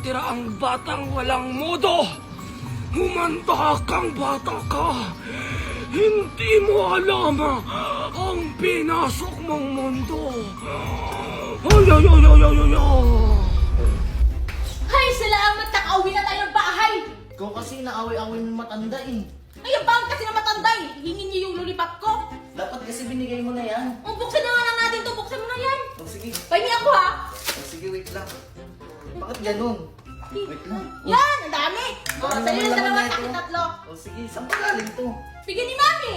nakatira ang batang walang modo. Humanda kang bata ka. Hindi mo alam ang pinasok mong mundo. Ay, ay, ay, ay, ay, ay, ay. Hay, salamat! Nakauwi na tayo ng bahay! Ikaw kasi naaway-away ng matanda eh. Ayun ba kasi na matanda eh! Hingin niyo yung lollipop ko! Dapat kasi binigay mo na yan. Oh, buksan na nga lang natin to! Buksan mo na yan! O sige, Pahingi ako ha! sige wait lang. Bakit ganun? Wait lang. Yan! Ang dami! O, Ano sa'yo yung naman dalawa, na ito? akin tatlo! O sige, saan pa galing to? Bigyan ni Mami!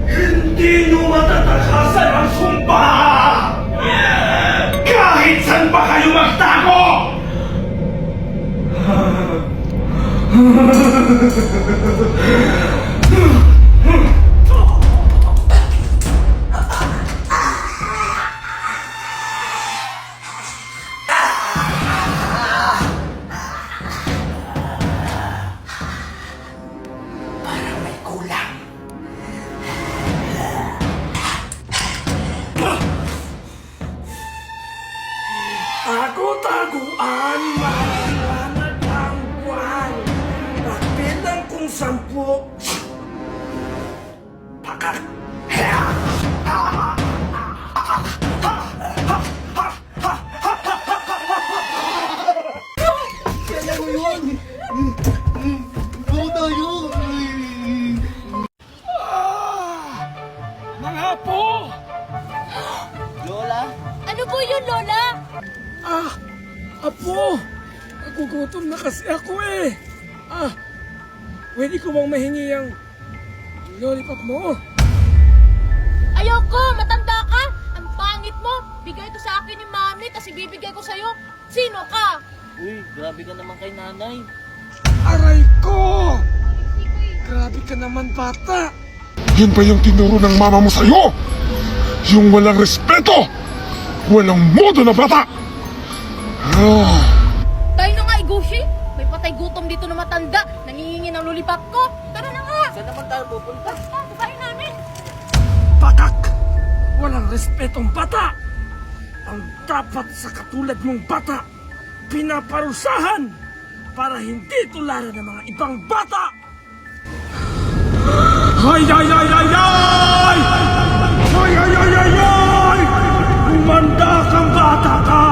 Hindi nyo matatakasan ang sumpa! Kahit saan pa kayo magtago! Parang may kulang. Tago-taguan, maliwanag ang buwan. Pagbilang kong 10. Pakak! Kaya mo yun! Ikaw tayo! Mga apo! Lola? Ano po yun, Lola? Apo! Nagugutom na kasi ako eh! Pwede ko bang mahingi ang lollipop mo? Ayoko! Matanda ka! Ang pangit mo! Bigay ito sa akin ni Mami, tapos ibibigay ko sa'yo. Sino ka? Uy, grabe ka naman kay nanay. Aray ko! Grabe ka naman, bata! Yan ba yung tinuro ng mama mo sa'yo? Yung walang respeto! Walang modo na bata! Tayo na nga, Iguchi! May patay gutom dito na matanda. Nangihingi ng lollipop ko. Tara na nga! Saan naman tayo pupunta? Kukain namin! Pakak! Walang respetong bata! Ang dapat sa katulad mong bata, pinaparusahan para hindi tularan ng mga ibang bata! Ay, ay, ay, ay, ay! Ay, ay, ay, ay, ay! Humanda kang bata ka!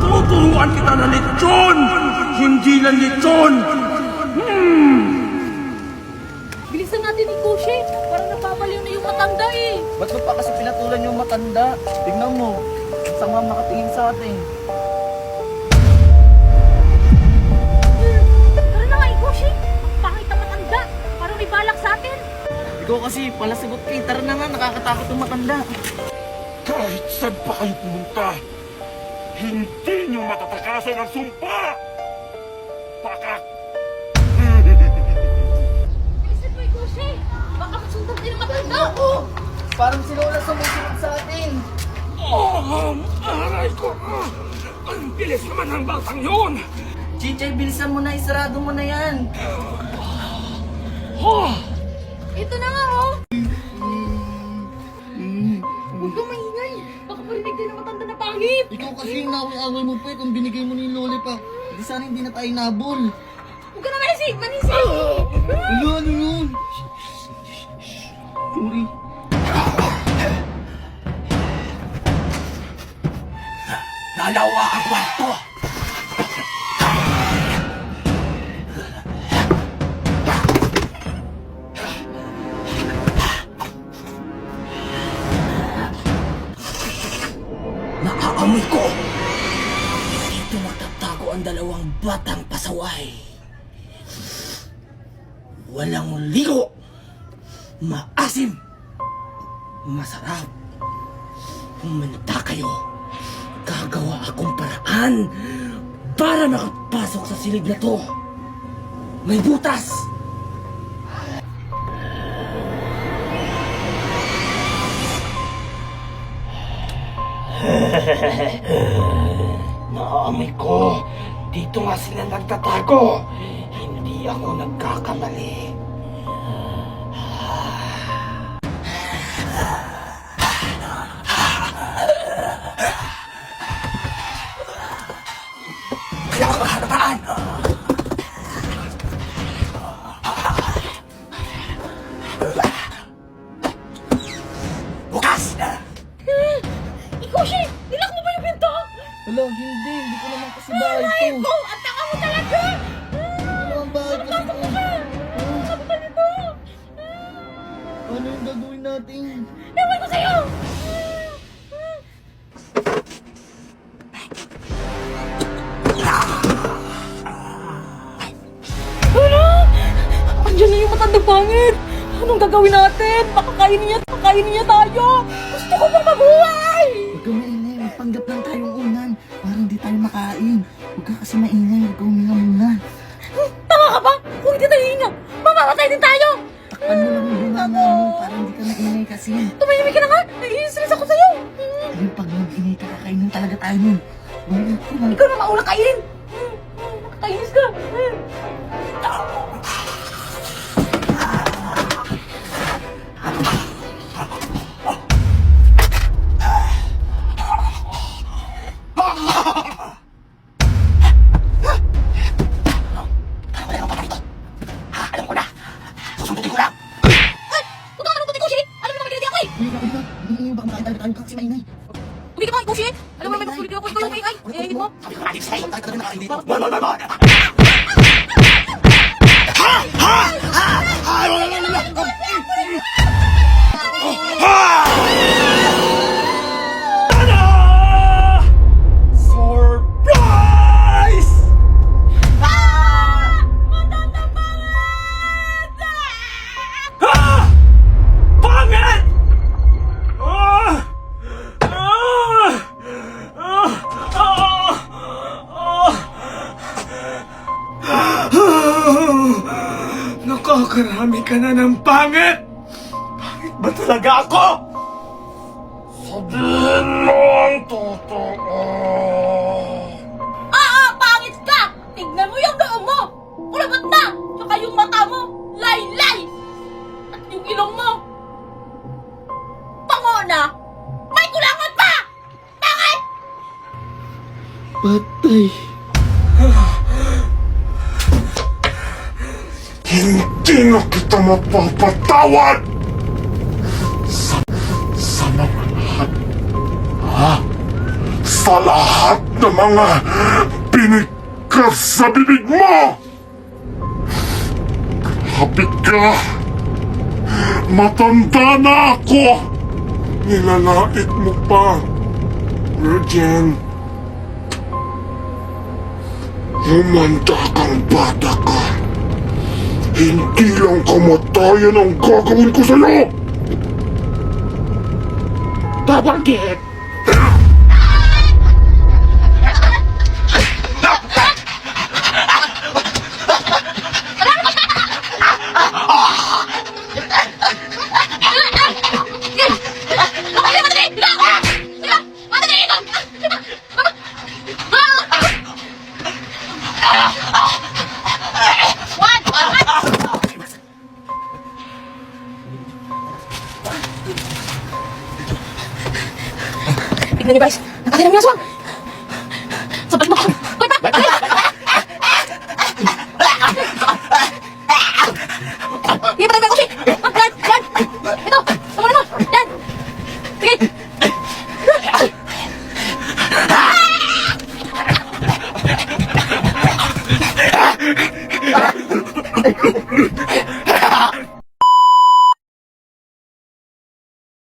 Tuturuan kita na lechon! Hindi lang lechon! Bilisan natin, Iguchi! Parang napapaliw na yung matanda eh! Ba't mo pa kasi pinatulan yung matanda? Tingnan mo, ang sama makatingin sa atin. Tara na nga, Iguchi! Pangit ang matanda! Parang may balak sa atin! Ikaw kasi, palasagot kay. Tara na nga, nakakatakot yung matanda. Kahit saan pa kayo pumunta, hindi nyo matatakasan ang sumpa! Pakak! Bilisan mo, Iguchi! Baka kasundan din ang matanda! Parang si Lola sumusunod sa atin. Aray ko! Ang bilis naman ng batang yun! Chichay, bilisan mo na, isarado mo na yan. Ito na nga, oh! Huwag kang maingay! Baka marinig din ang matanda na pangit! Ikaw kasi yung naway-away mo pa kung binigay mo ni Lollipop. Hindi sana hindi na tayo nabol. Huwag ka na manisig! Manisig! Ano yun? Sorry. Dalawa ang kwarto! Naaamoy ko! Dito magtatago ang dalawang batang pasaway. Walang ligo! Maasim! Masarap! Huminta kayo! Gagawa akong paraan para makapasok sa silid na to. May butas! Naamoy ko. Dito nga sila nagtatago. Hindi ako nagkakamali. Kaya ako makakataan. Bukas! Ikaw, Shi! Nilak mo ba yung pinto? Wala, hindi ko naman kasi bahay Ay, to. ko! Ang taka mo talaga! Ano ang bahay kasi to? Sabi ka nito! Ano yung gagawin natin? Ewan ko sa'yo! Ano? Andiyan na yung matandang pangit! Anong gagawin natin? Pakakainin niya tayo! Gusto ko pang mabuhay! Huwag kang maingay, magpanggap lang tayong unan para hindi tayo makain. Huwag ka kasi maingay, huwag kang huminga muna. Tanga ka ba? Kung hindi tayo hinga, mamamatay din tayo! Takpan mo lang yung bunganga mo para hindi ka maingay kasi. Tumahimik ka na nga! Naiistress ako sa'yo! Ayun, pag mag-ingay ka, kakainin talaga tayo nun. Ikaw na mauna kainin! Nakakainis ka! Tumigil ka, Ikushi! Alam mo naman, magsulit ako. Ikaw yung maingay. Eh, mo. Surprise! Ah! Pangit! Ah! Ah! Ah! Ah! Nakakarami ka na ng pangit! Pangit ba talaga ako? Sabihin mo ang totoo! Pangit ka! Tignan mo yung noo mo! Kulabat na! Tsaka yung mata mo! Lay-lay! At yung ilong mo! Pango na! May kulangan pa! Pangit! Patay. Hindi na kita mapapatawad! Sa mga lahat. Sa lahat ng mga binigkas sa bibig mo! Grabe ka! Matanda na ako! Nilalait mo pa, Virgin. Humanda kang bata ka. Hindi lang kamatayan ang gagawin ko sa'yo! Bakit? Tignan niyo guys! Nakakailan yung aswang! Sabay mo! Hoy, pa!